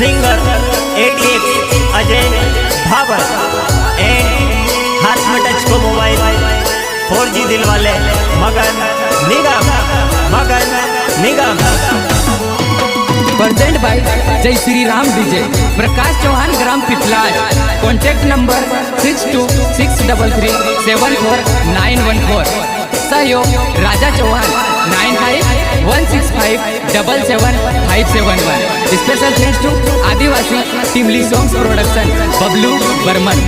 Singer ADX Ajay भावर and हाथ में टच को मोबाइल 4G दिल वाले मगन निगम present by Jai Shri Ram DJ Prakash Chauhan ग्राम पिपलाय। Contact number 6263374914। सहयोग Raja Chauhan 9516577571। Special thanks to Adivasi Timli songs production Bablu Barman.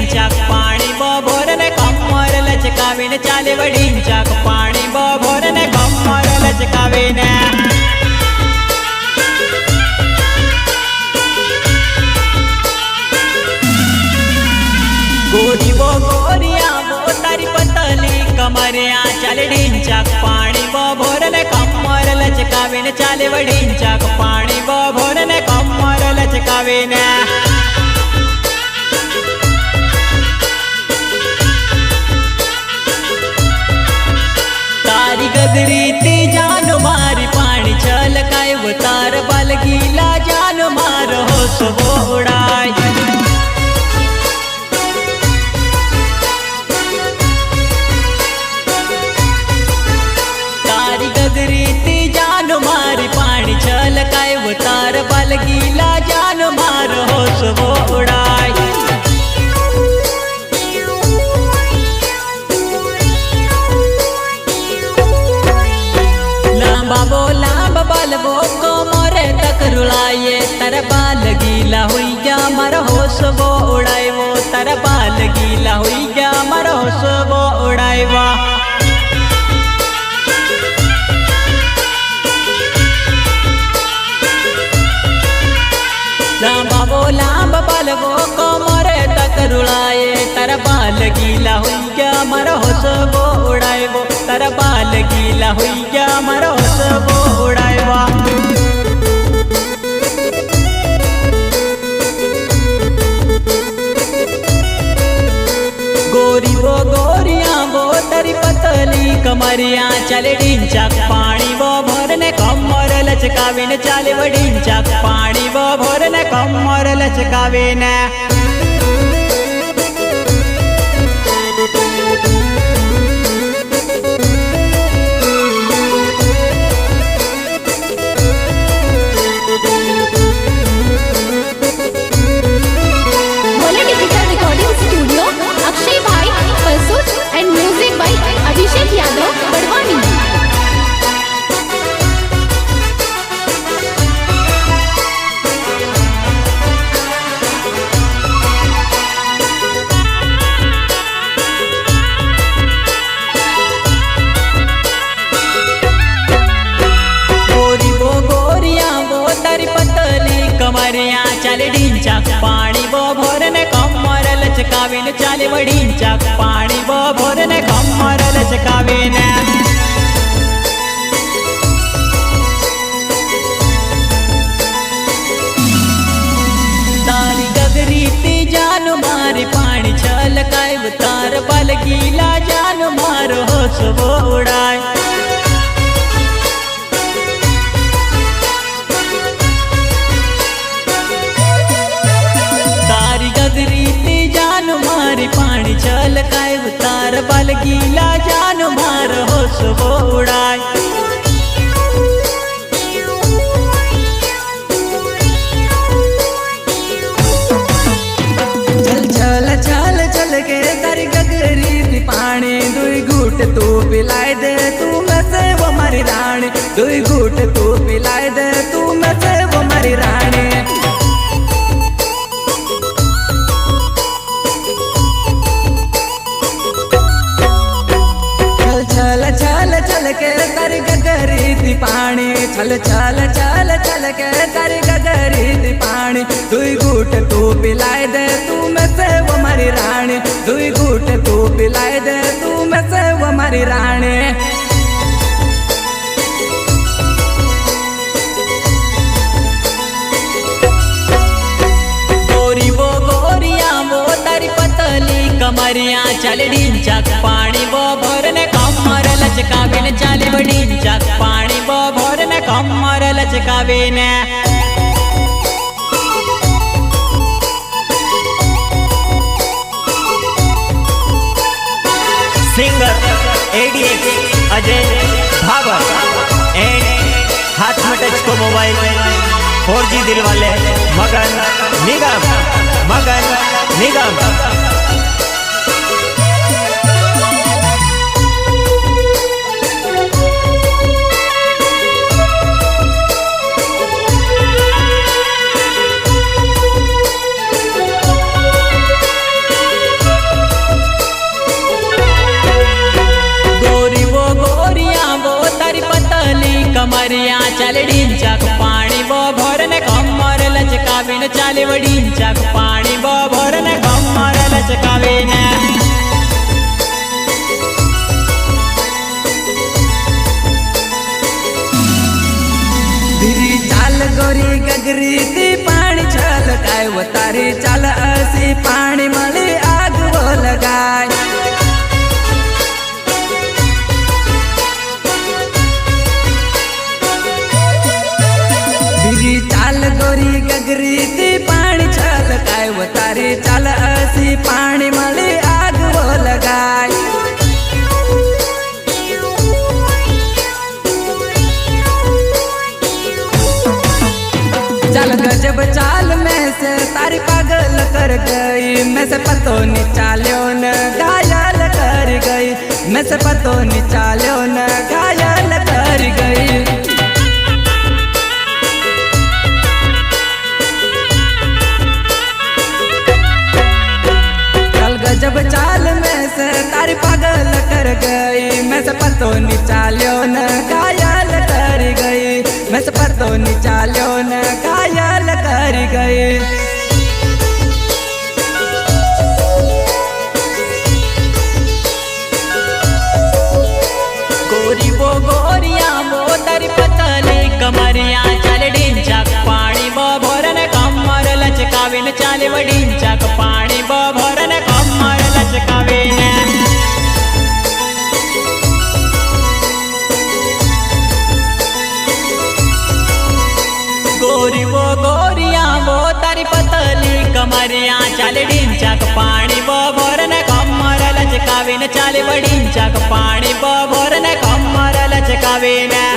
चाक पाणी बभोर ने कमर लचकावे ने चाले वडीन चाक पाणी बभोर ने कमर लचकावे ने गोरी वो गोरिया वो तारी पतली कमरिया चाले डीन चाक पाणी बभोर ने कमर लचकावे ने चाले वडीन चाक पाणी बभोर ने कमर लचकावे ने गदरीती जान मारी पानी छलकाय वो तार बाल गीला जान मार हो सबो उड़ाय। तारी गदरीती जान मारी पानी छलकाय वो तार बाल गीला जान मार हो सबो उड़ाय। बाल वो कोमरे तक रुलाए तर बाल गीला हुई गया मर होश वो उड़ाए वो तर बाल गीला हुई गया मर होश वो उड़ाए वा। लांब बाल वो कोमरे तक रुलाए तर बाल गीला हुई गया मर होश वो उड़ाए वो तर बाल गीला हुई गया मर होश वो उड़ाए वा। गोरी वो गोरिया वो तरी पतली कमरिया चले डीन चाक पानी वो भोर ने कमर लचकावे ने चाले वडीन चाक पानी वो भोर ने कमर लचकावे ने कमरिया चाले डीन चाक पानी वो भोर ने कमर लचकावे ने चाले वडीन चाक पानी वो भोर ने कमर लचकावे ने तारी गदरीती जान मारी पानी छलकाय तार बाल गीला जान मार होश वो उड़ाय। पानी छलकाय तार बाल गीला जान मार होश वो उड़ाय। चल चल चल चल के तारी गगरी थी पानी दुई घूट तू पिलाए दे तू में से वो मारी रानी दुई घूट तू पिलाए दे तू में से वो मारी रानी। चल के तारी गगरी थी पानी चल चल चल चल के तारी गगरी थी पानी दुई घूट तू पिलाए दे तू में से वो मारी रानी दुई घूट घूट तू पिलाए दे तू मैं से वो हमारी रानी। गोरी वो गोरिया वो तारी पतली कमरिया चल ढींचक पानी वो भरने कमर लचकावे ने चाले वो ढींचक पानी वो भरने कमर लचकावे ने। सिंगर ADX अजय भावर एंड हाथ में टच को मोबाइल 4G दिल वाले मगन निगम कमरिया चल ढींचक पानी वो भरने कमर लचकावे ने चाले वो ढींचक पानी वो भरने कमर लचकावे ने। धीरी चाल गोरी गगरी ती पानी छलकाय वो तारी चाल असी पानी मली आग वो लगाय। चाल गोरी गगरी ती पानी छलकाय वो तारी चाल असी पानी मली आग वो लगाय। चाल गजब चाल में से तारी पागल कर गई मैं से पतो नहीं चाल्यो न घायल कर गई मैं से पतो नहीं चाल्यो न घायल कर गई। जब चाल में से तारी पागल कर गई मैं से पतो नहीं चाल्यो न घायल कर गई मैं से पतो नहीं चाल्यो न घायल कर गई। गोरी वो गोरिया वो तारी पतली कमरिया चल ढींचक पानी वो भरने कमर लचकावे ने चाले वो ढींचक पानी वो भरने कमर लचकावे ने। गोरी वो गोरिया वो तारी पतली कमरिया चल ढींचक पानी वो भरने कमर लचकावे ने चाले वो ढींचक पानी वो भरने कमर लचकावे ने।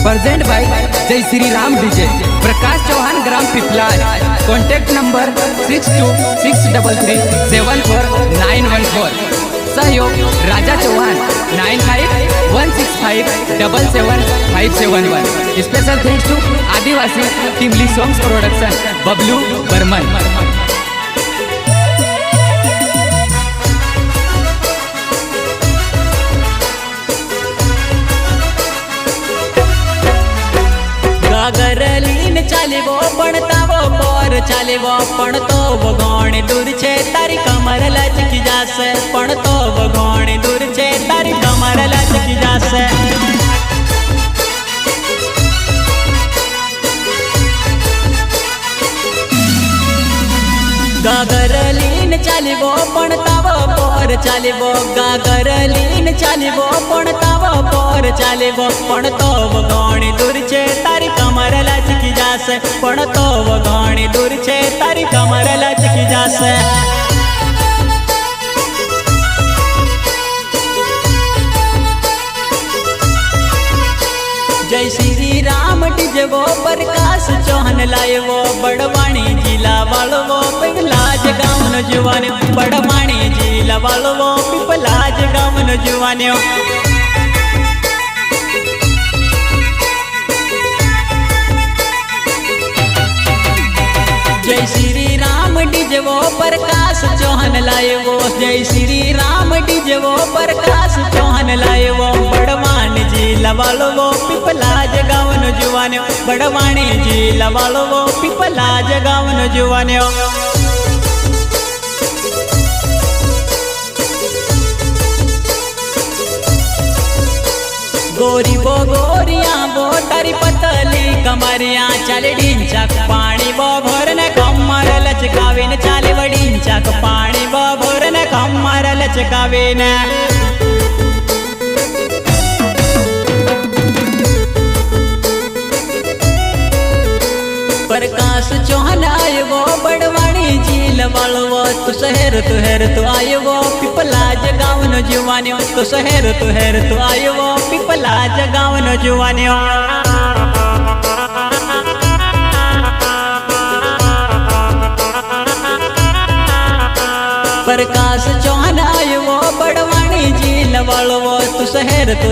प्रेजेंट भाई जय श्री राम डीजे प्रकाश चौहान ग्राम पिपलाज कॉन्टैक्ट नंबर 6263374914 सहयोग Raja Chauhan 9516577571। Special thanks to Adivasi Timli songs production Bablu Barman. गरलीन चाले वो पड़ता वो पर चाले वो पण तो वो गौण दूर छे तारी कमर लचकी जासे पण तो वो गौण दूर छे तारी कमर लचकी जासे। गागरलीन चाले वो पड़ता वो पर चाले वो गागरलीन चाले वो पड़ता वो पर चाले वो पण तो वो गौण दूर छे तारी कमर लचकी जासे पण तो वो गौण दूर छे तारी कमर लचकी जासे। जय श्री राम डीजे वो प्रकाश चौहान लाए वो बड़वाणी जिला वालो वो पिपलाज गाँव न जुवाने बड़वाणी जिला वालो वो पिपलाज गाँव न जुवाने। जय श्री राम डीजे वो प्रकाश चौहान लाए वो जय श्री राम डीजे वो प्रकाश चौहान लाए वो बड़वान जिला वालो वो पिपलाज गाँव न जुवाने बड़वाणी जी लवाळवो पिपला जगावन जुवान्यो गोरी बो गोरिया बो तारी पतली कमरिया चाले ढिंचाक पाणी बो भरन कमर लचकावीन चाले वडिंचाक पाणी बो भरन कमर लचकावीन प्रकाश चौहान आयो बड़वाणी झील वाळवो तू शहर तू आयो पिपला जगावन जुवान्यो तू शहर तू आयो पिपला जगावन जुवान्यो प्रकाश चौहान आयो बड़वाणी झील वाळवो तू शहर तू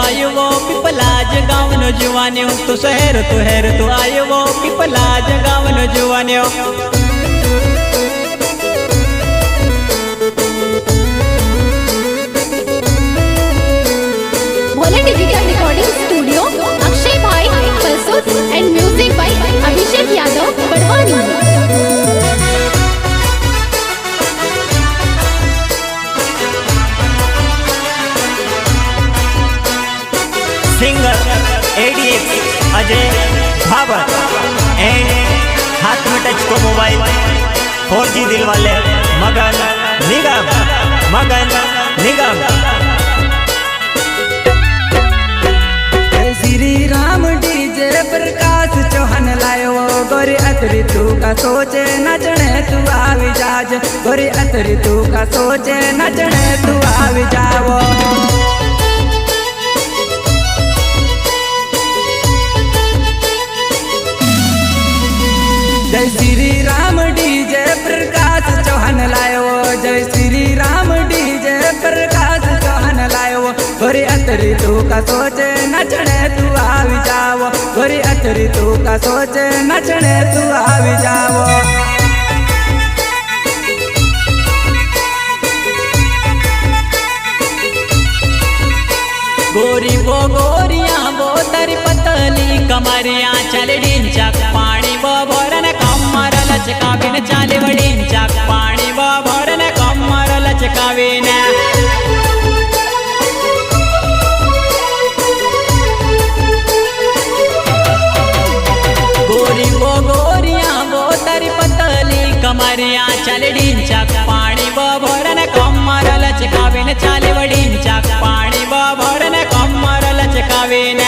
आयो पिपला जगावन जुवान्यो तू शहर तू आयो पिपला जगावन जुवान्यो Bhole digital recording studio Akshay भाई पल्सोस and music by Abhishek Yadav Barwani. Singer ADX Ajay Bhabar and हाथ में टच को मोबाइल 4G दिल वाले मगन निगम श्री राम डीजे प्रकाश चौहान लायो गोरी अतरी तू का सोचे नचने तू आवी जाज गोरी अतरी तू का सोचे नचने तू आवी जाओ जय श्री राम डीजे प्रकाश चौहान लायो जय श्री राम डीजे प्रकाश चौहान लायो गोरी अतरी तू का सोचे नचने तू आवी जाओ गोरी अतरी तू का सोचे नचने तू आवी जाओ गोरी बो गोरिया बो तारी पतली कमरिया चाले ढिंचाक पाणी बो भरन कमर लचकावीन चाले वडिंचाक पाणी बो भरन कमर लचकावीन गोरी बो गोरिया बो तारी पतली कमरिया चाले ढिंचाक पाणी बो भरन कमर लचकावीन चाले वडिंचाक पाणी बो भरन कमर लचकावीन